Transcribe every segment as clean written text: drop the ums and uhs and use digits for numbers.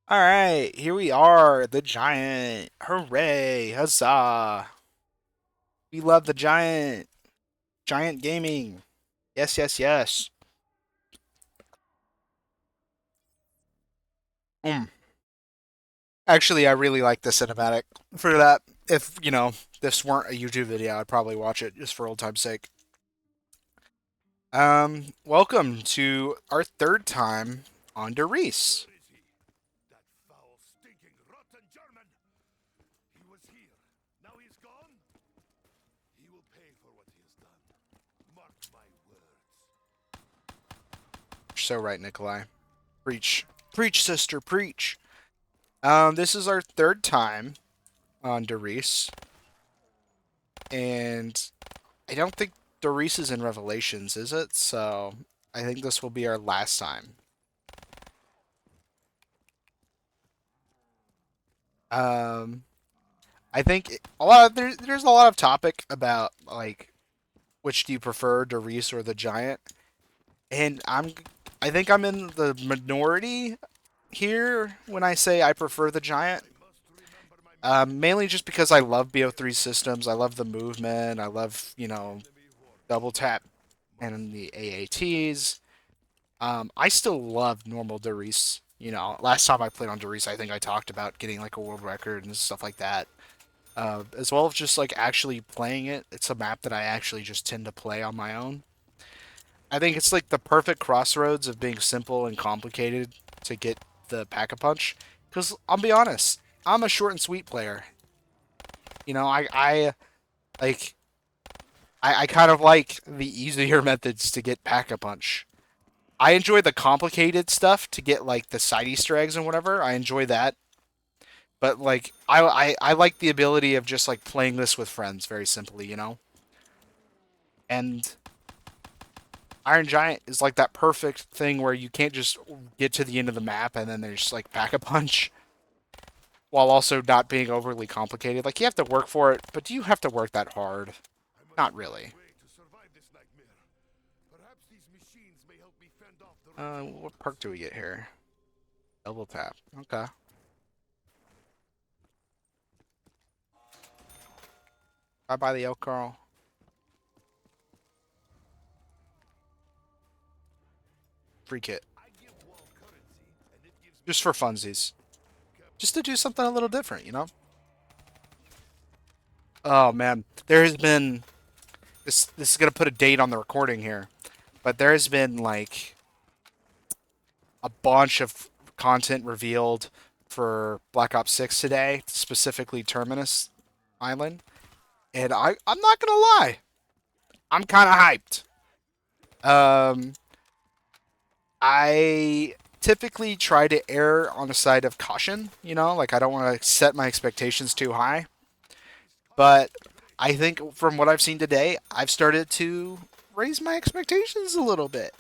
All right, here we are, the giant. Hooray, huzzah. We love the giant. Giant gaming. Yes, yes, yes. Mm. Actually, I really like the cinematic for that. If, this weren't a YouTube video, I'd probably watch it just for old time's sake. Welcome to our third time on Reese. Where is he? That foul, stinking, rotten German! He was here. Now he's gone? He will pay for what he has done. Mark my words. You're so right, Nikolai. Preach. Preach, sister, preach. This is our third time on Reese, and I don't think Doris is in Revelations, is it? So I think this will be our last time. Um, I think there's a lot of topic about like which do you prefer, Doris or the Giant, and I think I'm in the minority here when I say I prefer the Giant. I must remember my men. Mainly just because I love BO3 systems. I love the movement. I love Enemy double warning. tap Must and the be AATs. I still love normal Doris. Last time I played on Doris, I think I talked about getting like a world record and stuff like that. As well as just like actually playing it. It's a map that I actually just tend to play on my own. I think it's like the perfect crossroads of being simple and complicated to get the pack-a-punch. Because I'll be honest, I'm a short and sweet player. I like I kind of like the easier methods to get pack-a-punch. I enjoy the complicated stuff to get like the side Easter eggs and whatever. I enjoy that, but like I like the ability of just like playing this with friends very simply. And Iron Giant is like that perfect thing where you can't just get to the end of the map and then there's like pack a punch while also not being overly complicated. Like you have to work for it, but do you have to work that hard? I must Not find a really. way to survive this nightmare. Perhaps these machines may help me fend off the rotten What ones. perk do we get here? Double tap. Okay. Bye bye the elk Carl. Free kit. I give wall currency, and it gives me Just for weapons. funsies. Just Careful. to do something a little different. Oh man, there has been this is gonna put a date on the recording here, but there has been like a bunch of content revealed for Black Ops 6 today, specifically Terminus Island, and I'm not gonna lie, I'm kind of hyped. Um, I typically try to err on the side of caution, like I don't want to set my expectations too high, These but cartridges are great. I think from what I've seen today, I've started to raise my expectations a little bit.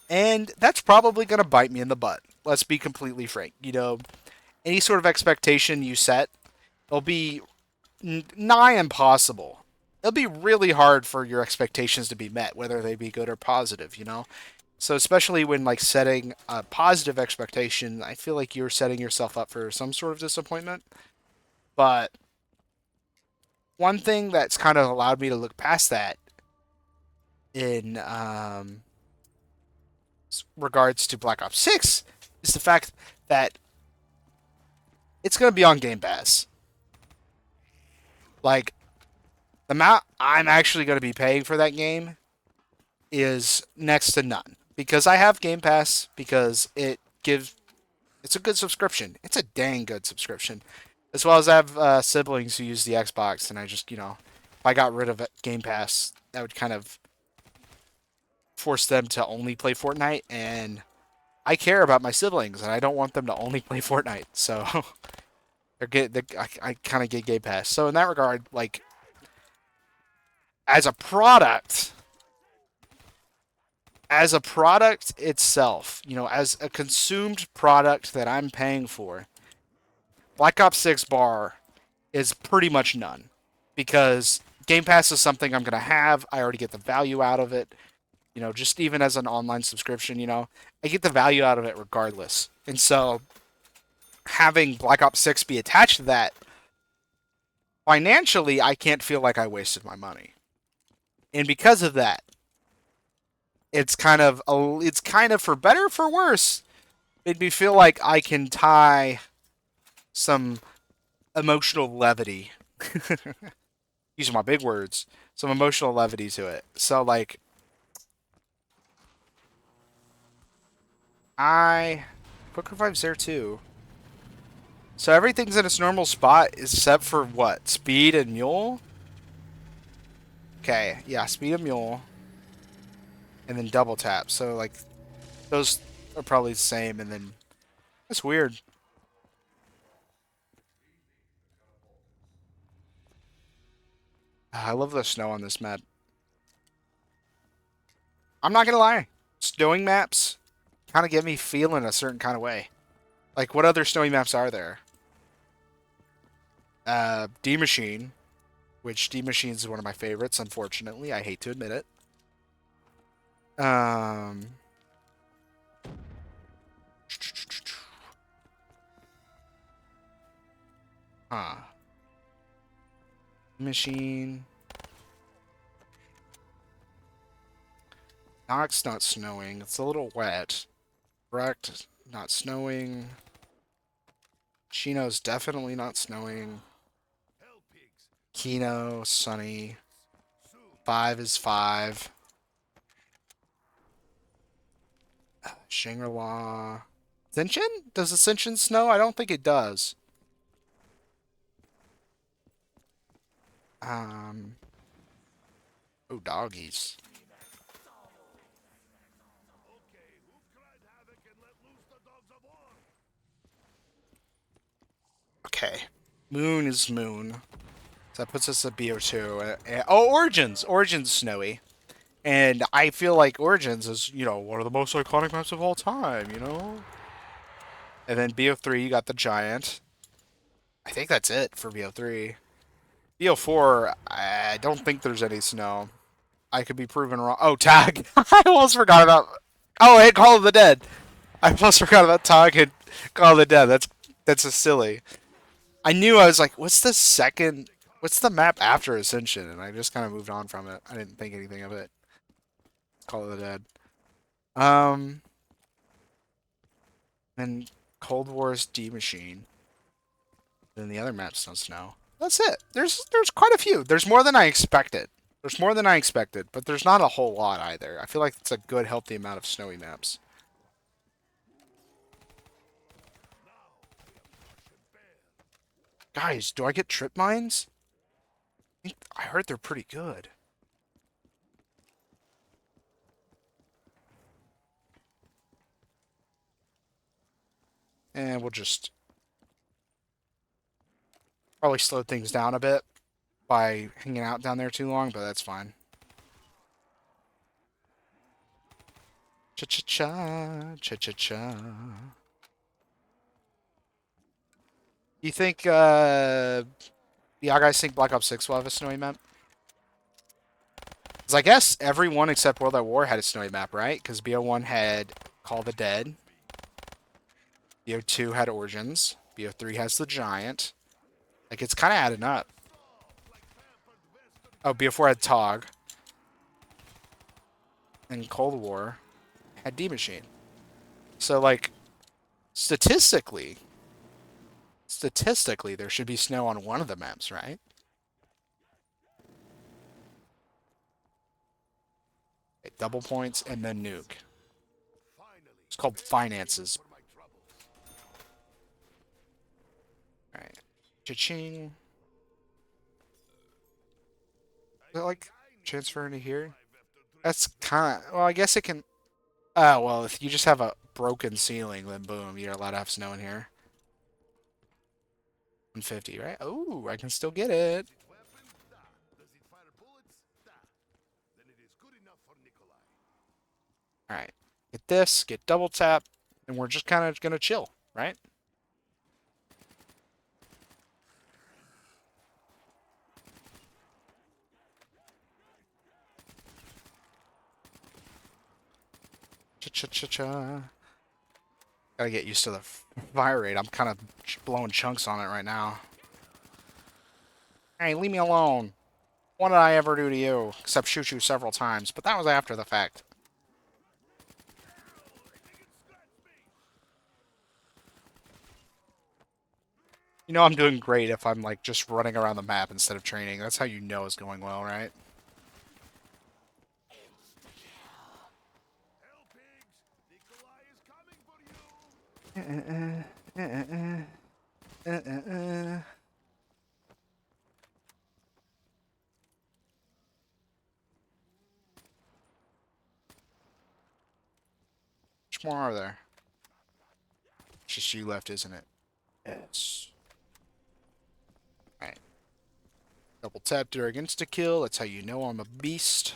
And that's probably going to bite me in the butt. Let's be completely frank. Any sort of expectation you set, it'll be nigh impossible. It'll be really hard for your expectations to be met, whether they be good or positive. So especially when like setting a positive expectation, I feel like you're setting yourself up for some sort of disappointment. But one thing that's kind of allowed me to look past that in regards to Black Ops 6 is the fact that it's going to be on Game Pass. Like, the amount I'm actually going to be paying for that game is next to none because I have Game Pass because it's a good subscription. It's a dang good subscription. As well as I have siblings who use the Xbox, and I just if I got rid of Game Pass, that would kind of force them to only play Fortnite, and I care about my siblings, and I don't want them to only play Fortnite. So I kind of get Game Pass. So in that regard, like as a product, as a product itself, as a consumed product that I'm paying for, Black Ops 6 bar is pretty much none because Game Pass is something I'm going to have. I already get the value out of it. Just even as an online subscription, I get the value out of it regardless. And so having Black Ops 6 be attached to that, financially, I can't feel like I wasted my money. And because of that, it's kind of for better or for worse, made me feel like I can tie some emotional levity. These are my big words. Some emotional levity to it. So like I Quick Revive's there too. So everything's in its normal spot except for what? Speed and Mule? Okay, yeah, speed and Mule. And then double tap. So like those are probably the same and then that's weird. I love the snow on this map. I'm not gonna lie. Snowing maps kind of get me feeling a certain kind of way. Like what other snowy maps are there? D Machine, which D Machine is one of my favorites. Unfortunately, I hate to admit it. Um, huh. Machine. Knox not snowing. It's a little wet. Correct. Not snowing. Chino's definitely not snowing. Hell pigs. Kino, sunny. Soon. 5 is 5. Shangri-La. Ascension? Does Ascension snow? I don't think it does. Um. Oh, doggies. Okay, who cried havoc and let loose the dogs of war? Okay. Moon is moon. So that puts us at BO2. Oh, Origins! Origins snowy. And I feel like Origins is, one of the most iconic maps of all time, you know? And then BO3, you got the Giant. I think that's it for BO3. BO4, I don't think there's any snow. I could be proven wrong. Oh, Tag! I almost forgot about... Oh, hey, Call of the Dead! I almost forgot about Tag and Call of the Dead. That's just silly. I knew I was like, what's the map after Ascension? And I just kind of moved on from it. I didn't think anything of it. Call of the Dead. Um, and Cold War's D Machine. Then the other maps don't snow. That's it. There's quite a few. There's more than I expected. There's more than I expected, but there's not a whole lot either. I feel like it's a good, healthy amount of snowy maps. Guys, do I get trip mines? I heard they're pretty good. And we'll just probably slow things down a bit by hanging out down there too long, but that's fine. Cha-cha-cha, cha-cha-cha. You think, y'all guys think Black Ops 6 will have a snowy map? Because I guess everyone except World at War had a snowy map, right? Because BO1 had Call the Dead. BO2 had Origins. BO3 has the Giant. Like, it's kind of adding up. Oh, BO4 had TOG. And Cold War had D Machine. So, like, statistically, there should be snow on one of the maps, right? Okay, double points and then nuke. It's called finances. All right. Cha-ching. Is it like transfer into here? That's kind of, well, I guess it can. Oh, well, if you just have a broken ceiling, then boom, you're allowed to have snow in here. 150, right? Oh, I can still get it. All right. Get this, get double tap, and we're just kind of going to chill, right? Cha-cha-cha-cha. Gotta get used to the fire rate. I'm kind of blowing chunks on it right now. Hey, leave me alone. What did I ever do to you? Except shoot you several times, but that was after the fact. You know I'm doing great if I'm, like, just running around the map instead of training. That's how you know it's going well, right? Hell, pigs! Nikolai is coming for you! Much more are there? It's just you left, isn't it? Yes. Alright. Double tap during insta kill. That's how you know I'm a beast.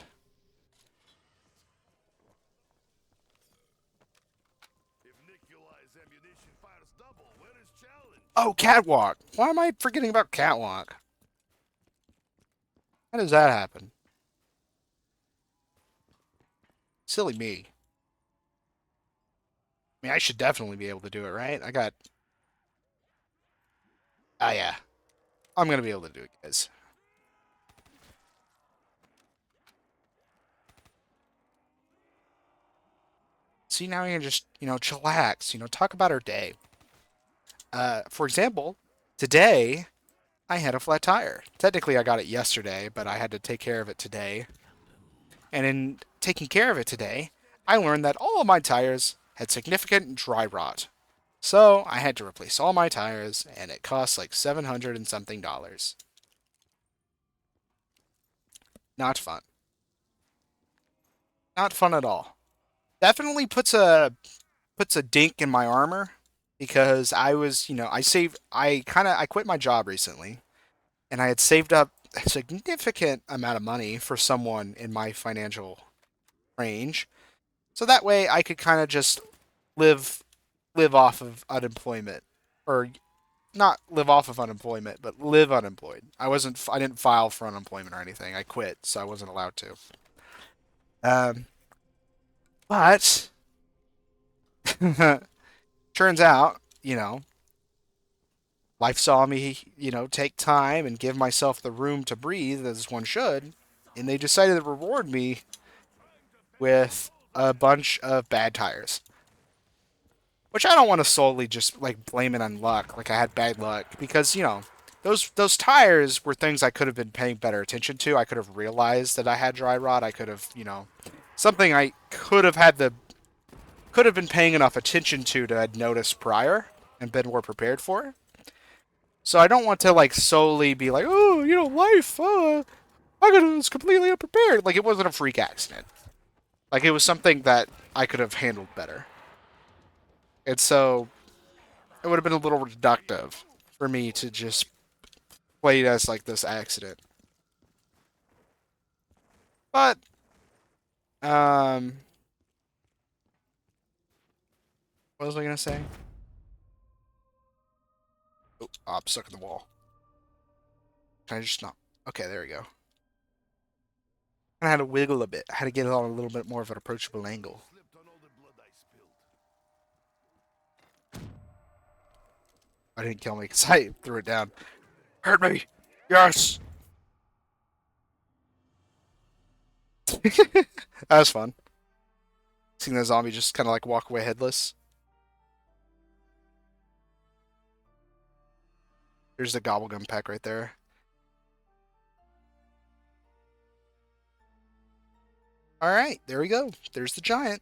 If Nikolai's ammunition fires double, where is challenge? Oh, catwalk. Why am I forgetting about catwalk? How does that happen? Silly me. I mean, I should definitely be able to do it, right? I got... Oh, yeah. I'm gonna be able to do it, guys. See, now you can just, chillax, talk about our day. For example, today, I had a flat tire. Technically, I got it yesterday, but I had to take care of it today. And in taking care of it today, I learned that all of my tires had significant dry rot. So I had to replace all my tires, and it cost like 700 and something dollars. Not fun. Not fun at all. Definitely puts a dink in my armor because I was, I quit my job recently and I had saved up a significant amount of money for someone in my financial range. So that way I could kind of just live live off of unemployment, or not live off of unemployment, but live unemployed. I didn't file for unemployment or anything. I quit, so I wasn't allowed to. Um, but turns out, life saw me, take time and give myself the room to breathe as one should, and they decided to reward me with a bunch of bad tires. Which I don't want to solely just like blame it on luck, like I had bad luck, because those tires were things I could have been paying better attention to. I could have realized that I had dry rot. I could have, something I could have been paying enough attention to have noticed prior and been more prepared for. So I don't want to like solely be like, oh, life. Was completely unprepared. Like it wasn't a freak accident. Like it was something that I could have handled better. And so it would have been a little reductive for me to just play it as like this accident. But um, what was I gonna say? Oh, I'm stuck in the wall. Can I just not? Okay, there we go. I had to wiggle a bit. I had to get it on a little bit more of an approachable angle. Slipped on all the blood I spilled. I didn't kill me because I threw it down. Hurt me. Yes. That was fun. Seeing the zombie just kind of like walk away headless. There's the gobblegum pack right there. All right, there we go. There's the giant.